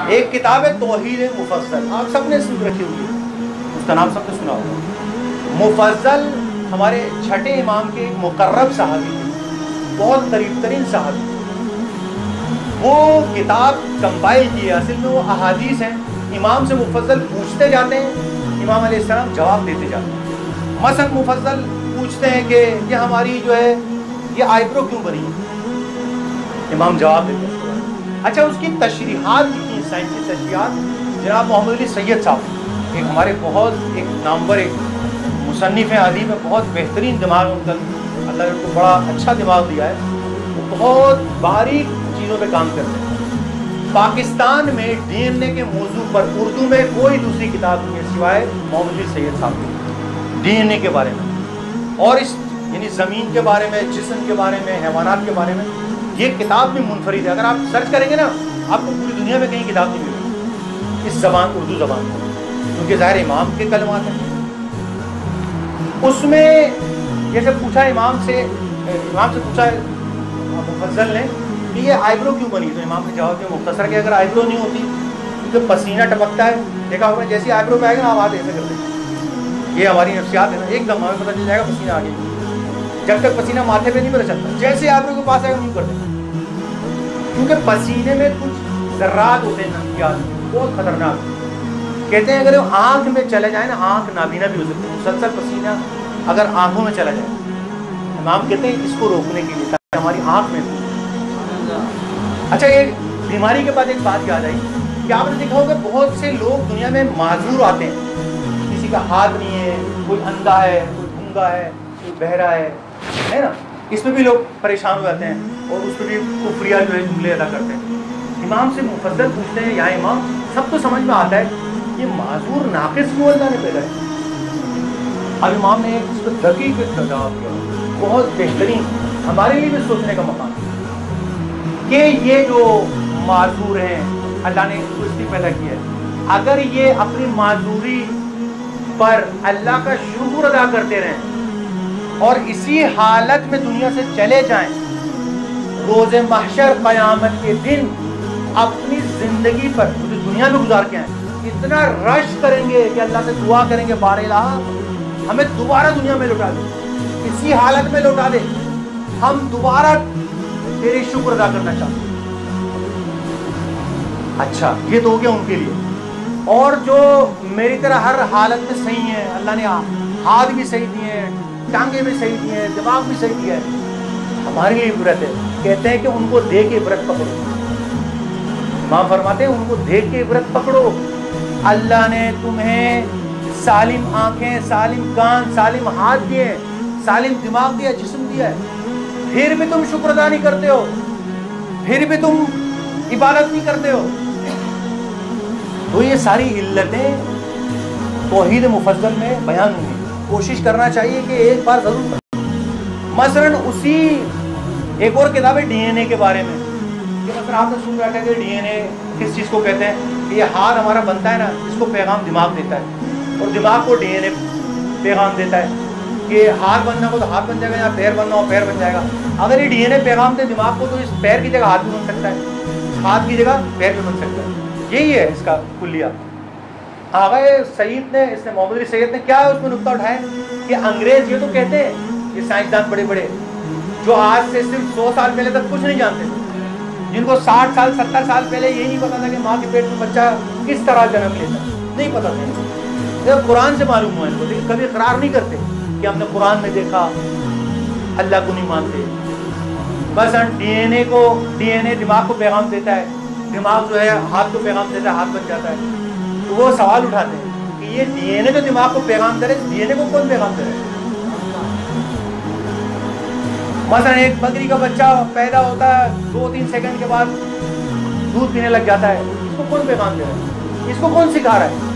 ایک کتاب ہے توحید مفضل، آپ سب نے سن رکھی ہوگی، اس کا نام سب نے سنا ہوگا۔ مفضل ہمارے چھٹے امام کے ایک مقرب صحابی تھے، بہت قریب ترین صحابی۔ وہ کتاب کمپائل کی ہے، اصل میں وہ احادیث ہیں، امام سے مفضل پوچھتے جاتے ہیں، امام علیہ السلام جواب دیتے جاتے ہیں۔ مثلا مفضل پوچھتے ہیں کہ یہ ہماری جو ہے یہ آئیبرو کیوں بنی ہے، امام جواب دیتے ہیں۔ اچھا، اس کی تشریحات کی سائنسی تشریحات جناب محمد علی سید صاحب، ایک ہمارے بہت ایک نامور ایک مصنف ہیں، ادیب ہیں، بہت بہترین دماغ ہے ان کا، اللہ نے ان کو بڑا اچھا دماغ دیا ہے، وہ بہت باریک چیزوں پہ کام کرتے ہیں۔ پاکستان میں ڈی این اے کے موضوع پر اردو میں کوئی دوسری کتاب نہیں ہے سوائے محمد علی سید صاحب کی، ڈی این اے کے بارے میں، اور اس یعنی زمین کے بارے میں، جسم کے بارے میں، حیوانات کے بارے میں یہ کتاب بھی منفرد ہے۔ اگر آپ سرچ کریں گے نا، آپ کو پوری دنیا میں کہیں کتاب نہیں ملے گی اس زبان، اردو زبان میں، کیونکہ ظاہر امام کے کلمات ہیں۔ اس میں جیسے پوچھا امام سے پوچھا مفضل نے کہ یہ آئیبرو کیوں بنی، تو امام نے جواب دیا مختصر کہ اگر آئیبرو نہیں ہوتی کیونکہ پسینہ ٹپکتا ہے، دیکھا ہوگا جیسی آئیبرو پہ آئے گا نا آواز ایسے کرتے ہیں، یہ ہماری نفسیات ہے نا، ایک دم ہمیں پتہ چل جائے گا پسینہ آ گیا، جب تک پسینہ ماتھے پہ نہیں پتہ چلتا، جیسے آئیبرو کے پاس آئے گا نہیں کرتے، کیونکہ پسینے میں کچھ ذرات ہوتے ہیں نفسیات بہت خطرناک، کہتے ہیں اگر وہ آنکھ میں چلے جائے نا، آنکھ نابینا بھی ہو سکتی ہے، مسلسل پسینہ اگر آنکھوں میں چلا جائے، امام کہتے ہیں اس کو روکنے کے لیے تاکہ ہماری آنکھ میں۔ اچھا، ایک بیماری کے بعد ایک بات یاد آئی کہ آپ نے دیکھا ہوگا بہت سے لوگ دنیا میں معذور آتے ہیں، کسی کا ہاتھ نہیں ہے، کوئی اندھا ہے، کوئی گونگا ہے، کوئی بہرا ہے نا، اس میں بھی لوگ پریشان ہو جاتے ہیں اور اس پہ بھی کفریہ جو ہے جملے ادا کرتے ہیں۔ امام سے مفضل پوچھتے ہیں، یا امام سب تو سمجھ میں آتا ہے یہ معذور ناقص کیوں اللہ نے پیدا ہے؟ اب امام نے ایک اس کو دقیق جواب دیا، بہت بہترین، ہمارے لیے بھی سوچنے کا مقام کہ یہ جو معذور ہیں اللہ نے ان کو اس لیے پیدا کیا ہے، اگر یہ اپنی معذوری پر اللہ کا شکر ادا کرتے رہیں اور اسی حالت میں دنیا سے چلے جائیں، روز محشر قیامت کے دن اپنی زندگی پر دنیا میں گزار کے آئیں، اتنا رش کریں گے کہ اللہ سے دعا کریں گے بار الہ ہمیں دوبارہ دنیا میں لوٹا دے، اسی حالت میں لوٹا دے، ہم دوبارہ تیری شکر ادا کرنا چاہتے ہیں۔ اچھا، یہ تو ہو گیا ان کے لیے، اور جو میری طرح ہر حالت میں صحیح ہیں، اللہ نے ہاتھ بھی صحیح دیے ہیں، ٹانگیں بھی صحیح دی ہیں، دماغ بھی صحیح دیا ہے، ہمارے لیے عبرت ہے۔ کہتے ہیں کہ ان کو دیکھ کے عبرت پکڑو، امام فرماتے ہیں ان کو دیکھ کے عبرت پکڑو، اللہ نے تمہیں سالم آنکھیں، سالم کان، سالم ہاتھ دیے، سالم دماغ دیا، جسم دیا ہے، پھر بھی تم شکر ادا نہیں کرتے ہو، پھر بھی تم عبادت نہیں کرتے ہو۔ تو یہ ساری علتیں توحید مفضل میں بیان ہوئی، کوشش کرنا چاہیے کہ ایک بار ضرور پڑھیں۔ مثلاً اسی ایک اور کتاب ہے ڈی این اے کے بارے میں، کہ مثلا آپ نے سن رکھا ہے کہ ڈی این اے کس چیز کو کہتے ہیں، کہ یہ ہاتھ ہمارا بنتا ہے نا، اس کو پیغام دماغ دیتا ہے اور دماغ کو ڈی این اے پیغام دیتا ہے کہ ہاتھ بننا ہو تو ہاتھ بن جائے گا، یا پیر بننا ہو پیر بن جائے گا۔ اگر یہ ڈی این اے پیغام دے دماغ کو تو اس پیر کی جگہ ہاتھ بھی بن سکتا ہے، ہاتھ کی جگہ پیر بھی بن سکتا ہے، یہی ہے اس کا کلیہ۔ آغا سعید نے، اس نے محمد علی سید نے کیا ہے اس میں نقطہ اٹھایا کہ انگریز یہ تو کہتے ہیں، یہ سائنسدان بڑے بڑے جو آج سے صرف 100 سال پہلے تک کچھ نہیں جانتے، جن کو 60 سال 70 سال پہلے یہ نہیں پتا تھا کہ ماں کے پیٹ میں بچہ کس طرح جنم لیتا، نہیں پتا تھا، قرآن سے معلوم ہوا ان کو، لیکن کبھی اقرار نہیں کرتے کہ ہم نے قرآن میں دیکھا، اللہ کو نہیں مانتے۔ بس ڈی این اے دماغ کو پیغام دیتا ہے، دماغ جو ہے ہاتھ کو پیغام دیتا ہے، ہاتھ بن جاتا ہے۔ تو وہ سوال اٹھاتے ہیں کہ یہ ڈی این اے جو دماغ کو پیغام دے رہے، ڈی این اے کو کون پیغام دے رہے ہیں؟ مثلا ایک بکری کا بچہ پیدا ہوتا ہے، 2-3 سیکنڈ کے بعد دودھ پینے لگ جاتا ہے، اس کو کون پیغام دے رہا ہے؟ اس کو کون سکھا رہا ہے؟